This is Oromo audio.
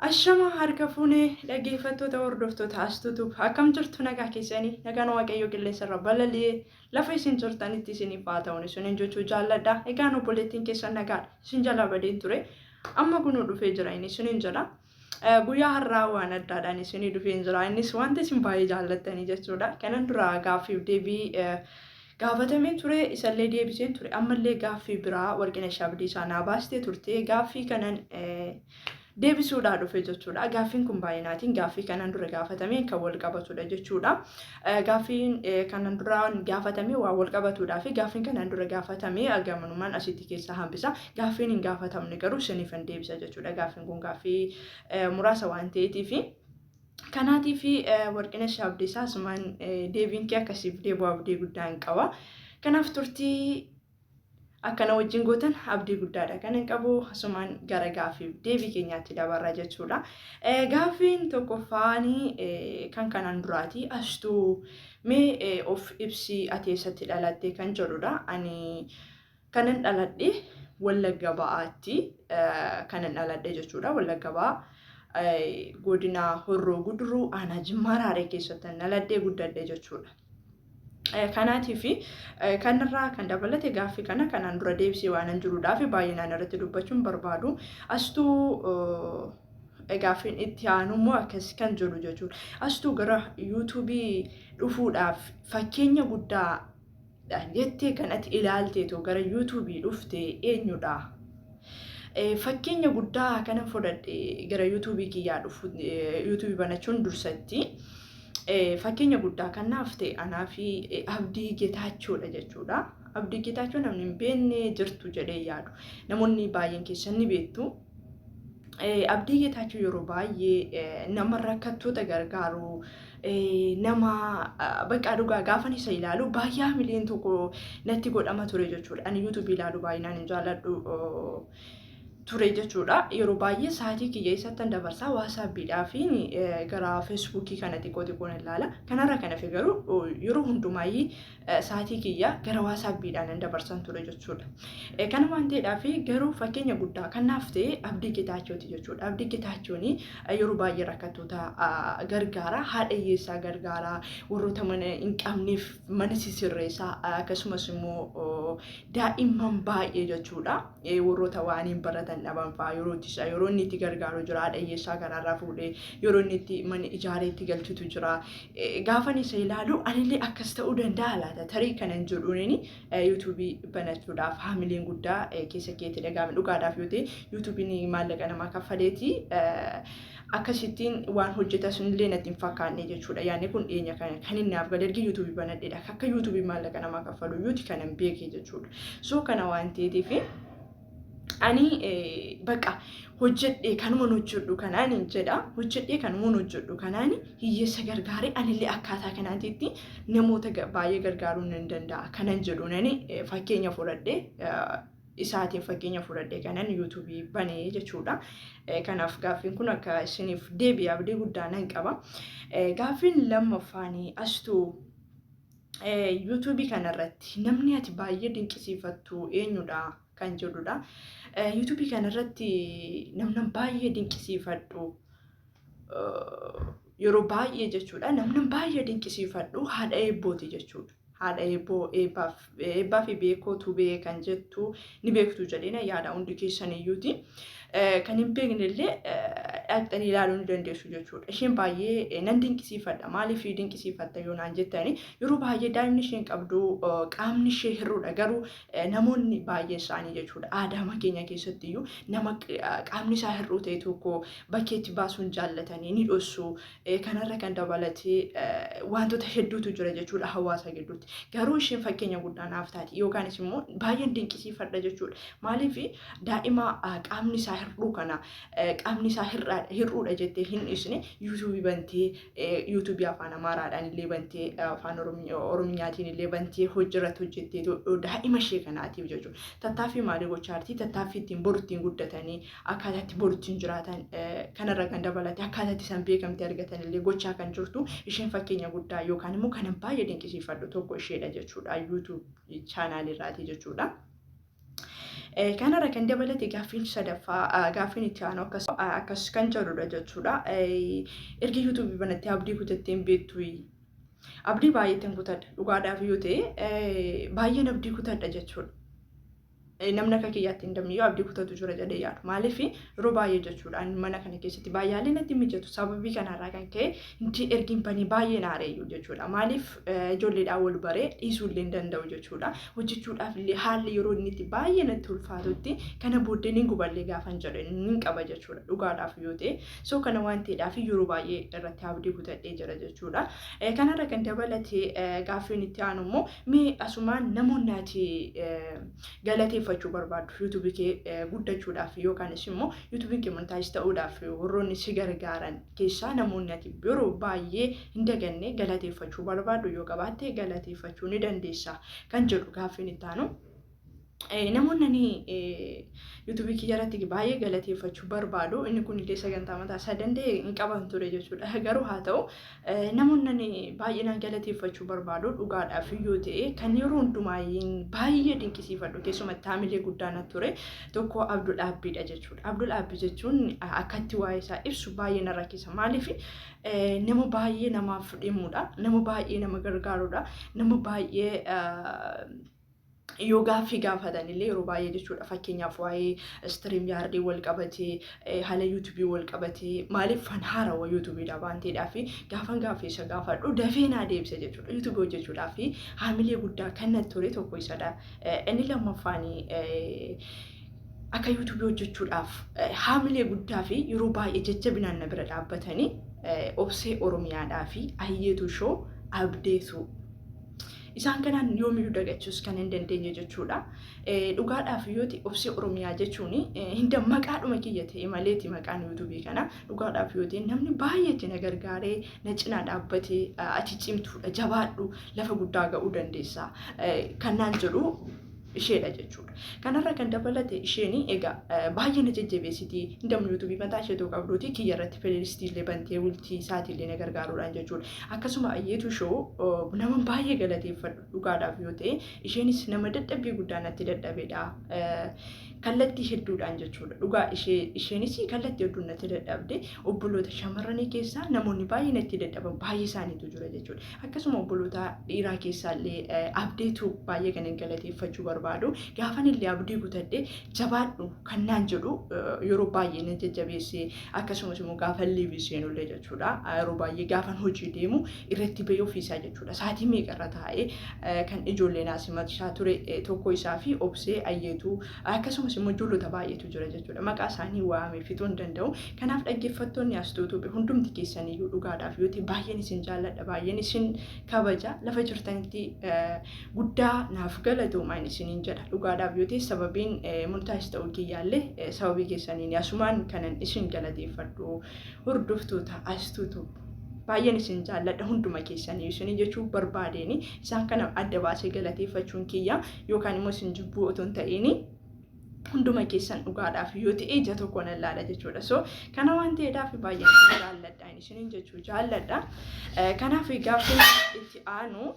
Ashama harka fuunee dhaggeeffattoota hordoftoota astuutu akkam jirtu nagaa keessanii nagaan waaqayyoo qilleensarra balali'ee lafa isin jirtanitti isiniif haa ta'u isiniin jechuu jaalladha. Egaan obboleettiin keessan nagaadha. Isin jala badeen ture. Amma kunuu dhufee jira inni isiniin jala. Guyyaa har'aa waan addaadhaan isinii dhufee jira. Innis wanta isin baay'ee jaallattanii jechuudha. Kanan dura gaaffiif deebii gaafatamee ture isallee deebiseen ture. Ammallee gaaffii biraa warqinashii abdii isaa baastee turte. Gaaffii kanan deebisuudhaa dhufe jechuudha. Gaaffiin kun baay'inaatiin gaaffii kanan dura gaafatamee kan wal qabatudha jechuudha. Gaaffiin kanan dura gaafatamee waan wal qabatudhaa fi gaaffiin kanan dura gaafatamee argamumaan asitti keessaa hambisa. Gaaffiin hin gaafatamne garuu isiniifan deebisa jechuudha. Gaaffiin kun gaaffii muraasa waan ta'eetiif. Kanaatiif warqinashii abdii isaa asumaan deebiin kee akkasiif deebi'u abdii guddaa hin qaba. Kanaaf turtii akkana wajjin gootan abdii guddaadha kan hin qabu asumaan gara gaaffiif deebii keenyaatti dabarra jechuudha. Gaaffiin tokkoffaan kan kanan duraati astuu mee of ibsii ati eessatti dhalatte kan jedhudha. Ani kanan dhaladhe Wallagga Ba'aatti kanan dhaladhe jechuudha. Wallagga Ba'aa godina Horroo Guduruu aanaa Jimmaa Raaree keessatti dhaladhee guddadhe jechuudha. Kanaatiif kanarraa kan dabalate gaaffii kana kanaan dura deebisee waan hin jiruudhaaf baay'inaan irratti dubbachuun barbaadu. Astuu gaaffiin itti aanummoo akkas kan jedhu jechuudha. Astuu gara yuutuubii dhufuudhaaf fakkeenya guddaa jettee kan ati ilaalteetu gara yuutuubii dhufte eenyudha? Fakkeenya guddaa kana fudhadhe gara yuutuubii kiyyaa dhufu yuutuubii banachuun dursatti. Fakkeenya guddaa kan naaf ta'e anaa fi abdii getachoodha jechuudha. Abdii getachoo namni hin beekne jirtu jedhee yaadu. Namoonni baay'een keessan ni beektu. Abdii getachoo yeroo baay'ee nama rakkattoota gargaaru nama bakka dhugaa gaafan isa ilaalu baay'ee miliyoon tokko natti godhama ture jechuudha. Ani yuutuubii ilaalu baay'inaan hin jaalladhu ture jechuudha. Yeroo baay'ee sa'aatii kiyya isatti dabarsaa waasaappiidhaa fi gara feesbuukii kana xiqqoo ilaala. Kanarra kan hafe garuu yeroo hundumaayyuu sa'aatii kiyya gara waasaappiidhaan dabarsan ture jechuudha. Kana waan ta'eedhaaf garuu fakkeenya guddaa kan naaf ta'e abdii getachooti jechuudha. Abdii getachoon yeroo baay'ee rakkattoota gargaara, haadha hiyyeessaa gargaara, warroota mana hin qabneef mana sisirreessaa akkasumas immoo daa'imman baay'ee jechuudha. Warroota waan hin baratan dhaban fa'aa yeroo inni itti gargaaru jira. Haadha hiyyeessaa karaarraa fuudhee yeroo inni itti mana ijaaree itti galchutu jira. Gaafan isa ilaalu anillee akkas ta'uu danda'a laata tarii kanan jedhuun yuutuubii banachuudhaaf haamileen guddaa keessa keetti dhagahame. Dhugaadhaaf yoo ta'e yuutuubiin maallaqa namaa kaffaleeti akkasittiin waan hojjetan sunillee natti hin fakkaanne jechuudha. Yaanni kun dhiyeenya kan inni naaf gale ergi yuutuubii banadheedha. Akka yuutuubii maallaqa namaa kaffalu yuuti kanan beeke jechuudha. So kana waan ta'eetiif ani bakka hojjedhee kanuma hojjedhu kanaan jedha. Hojjedhee kanuma hojjedhu kanaan hiyyeessa gargaaree anillee akkaataa kanaatitti namoota baay'ee gargaaruun ni danda'a kanan jedhuun ani fakkeenya fudhadhee isaatiin fakkeenya fudhadhee kanan yuutuubii banee jechuudha. Kanaaf gaaffiin kun akka isiniif deebi'ee abdii guddaa nan qaba. Gaaffiin lammaffaan astuu yuutuubii kanarratti namni ati baay'ee dinqisiifattu eenyudha kan jedhudha. yuutuubii kanarratti namni baay'ee dinqisiifadhu yeroo baay'ee jechuudha. Namni baay'ee dinqisiifadhu haadha ebbooti jechuudha. Haadha ebboo ebbaa fi beekootu bee kan jettu ni beektu jedhina yaada hundi keessaniyyuuti. Kan hin beeknellee dhaqxanii ilaaluu ni dandeessu jechuudha. Isheen baay'ee nan dinqisiifadha. Maaliif dinqisiifatta yoo naan jettani yeroo baay'ee daa'imni isheen qabdu qaamni ishee hir'uudha. Garuu namoonni baay'een isaanii jechuudha aadaa keenya keessatti iyyuu nama qaamni isaa hir'uu ta'e tokko bakkeetti baasuun jaallatanii ni dhossu. Kanarra kan dabalatee wantoota hedduutu jira jechuudha hawaasa gidduutti. Garuu isheen fakkeenya guddaa naaf taati yookaanis immoo baay'een dinqisiifadha jechuudha. Maaliif daa'ima qaamni isaa hir'uu kana qaamni isaa hir'uudha jettee hin dhiisne yuutuubii bantee yuutuubii afaan amaaraadhaan illee bantee afaan oromiyaatiin illee bantee hojjettee daa'ima ishee kanaatiif jechuudha. Tattaaffii maalii gochaa jirti? Tattaaffii ittiin boru ittiin guddatanii akkaataa itti boru ittiin jiraatan kanarra kan dabalate akkaataa itti isaan beekamtii argatan illee gochaa kan jirtu isheen fakkeenya guddaa yookaan immoo kanan baay'ee dinqisiifadhu tokko isheedha jechuudha. yuutuubii chaanaalirraati jechuudha. Kanarra kan dabalate gaafiin sadaffaa gaafiin itti aanu akkas kan jedhudha jechuudha. Erga YouTube banatti abdii kutattee hin beektu. Abdii baay'eetiin kutadha. Dhugaadhaaf yoo ta'e baay'een abdii kutadha jechuudha. Namni akka kiyyaatti hin dabne abdii kutatu jira jedhee yaadu. Maaliif yeroo baay'ee jechuudha mana kana keessatti baay'ee natti mijatu. Sababii kanarraa kan ka'e inti ergiin banii baay'ee naareeyyu jechuudha. Maaliif ijoolleedhaan wal baree dhiisuu illee hin danda'u jechuudha. Hojjechuudhaaf illee haalli yeroo inni itti baay'ee natti ulfaatutti kana booddee ni guballee gaafan jedhe ni qaba jechuudha. Dhugaadhaaf yoo ta'e soo kana waan ta'eedhaaf yeroo baay'ee irratti abdii kutadhee jira jechuudha. Kanarra kan dabalate gaafiin itti aanu immoo mee asumaan namoonni ati galateeffachuu barbaadu YouTube kee guddachuudhaaf yookaanis immoo YouTube kee montaayis ta'uudhaaf warroonni si gargaaran keessaa namoonni ati yeroo baay'ee hin daganne galateeffachuu barbaadu yoo qabaatte galateeffachuu ni dandeessa kan jedhu gaafiin itti aanu. Namoonni YouTube kiyyarratti baay'ee galateeffachuu barbaadu inni kun illee sagantaa mataa isaa danda'e hin qaban ture jechuudha. Garuu haa ta'u namoonni baay'inaan galateeffachuu barbaadu dhugaadhaaf yoo ta'e kan yeroo hundumaa baay'ee dinqisifadhu keessumatti haamilee guddaan ture tokko abdiidha jechuudha. Abdii jechuun akkatti waa'ee isaa ibsu baay'ee na rakkisa. Maaliif nama baay'ee namaaf dhimmuudha, nama baay'ee nama gargaaruudha, nama baay'ee yoo gaaffii gaafatan illee yeroo baay'ee jechuudha. Fakkeenyaaf waa'ee stream yaardii wal qabatee haala YouTube wal qabatee maaliif fan haarawaa YouTubeedha waan ta'eedhaaf gaafan gaaffiisa gaafadhu dafee naa deebisa jechuudha. YouTube hojjechuudhaaf haamilee guddaa kan natti ture tokko isadha. Inni lammaffaan akka YouTube hojjechuudhaaf haamilee guddaa fi yeroo baay'ee jajjabinaan na bira dhaabbatanii obsee Oromiyaadhaa fi ayyeetu shoo abdeetu. Isaan kanaan yoomiyyuu dagachuus kan hin dandeenye jechuudha. Dhugaadhaaf yoo ta'e obsee Oromiyaa jechuun hinda maqaadhuma kiyya ta'e maleeti maqaan YouTube kana dhugaadhaaf yoo ta'e namni baay'eetti na gargaaree na cinaa dhaabbatee ati cimtuudha jabaadhu lafa guddaa ga'uu dandeessa kannaan jedhu isheedha jechuudha. Kanarra kan dabalate isheen egaa baay'ee na jajjabeessiti hindamni YouTube mataa ishee tokko qabduuti kiyya irratti playlist illee bantee bultii isaati illee na gargaaruudhaan jechuudha. Akkasuma ayyeetu shoo nama baay'ee galateeffadhu dhugaadhaaf yoo ta'e isheenis nama dadhabbii guddaa natti dadhabeedha. Kallattii hedduudhaan jechuudha. Dhugaa isheenis kallattii hedduun natti dadhabde obboloota shamarranii keessaa namoonni baay'ee natti dadhaban baay'ee isaaniitu jira jechuudha. Akkasuma obboloota dhiiraa keessaallee abdeetu baay'ee kan galateeffachuu barbaadu. Gaafan illee abdii kutadhe jabaadhu kan naan jedhu yeroo baay'ee na jajjabeesse akkasumas immoo gaafa liivii seenullee jechuudha. Yeroo baay'ee gaafan hojii deemu irratti bahee ofiisaa jechuudha. Saatii meeqarra taa'ee kan ijoolleen asimatishaa ture tokko isaa fi obsee ayyeetu akkasumas immoo ijoollota baay'eetu jira jechuudha. Maqaa isaanii waamee fixuu hin danda'u. Kanaaf dhaggeeffattoonni as tuutube hundumti keessaniyyuu dhugaadhaaf yoo ta'e baay'een isin jaalladha, baay'een isin kabaja. Lafa jirtanitti guddaa naaf galatoomaan isiniin jedha. Dhugaadhaaf yoo ta'e sababiin montaayis ta'uu kiyyaallee sababii keessaniin asumaan kanan isin galateeffadhu hordoftoota as tuutube. Baay'een isin jaalladha hunduma keessanii isin jechuu barbaadeen isaan kana adda baasee galateeffachuun kiyya yookaan immoo isin jibbuu otoo hin ta'in hunduma keessan dhugaadhaaf yoo ta'e ija tokko nan laala jechuudha. So kana waan ta'eedhaaf baay'een isin jaalladha isin jechuu jaalladha. Kanaaf gaafiin itti aanu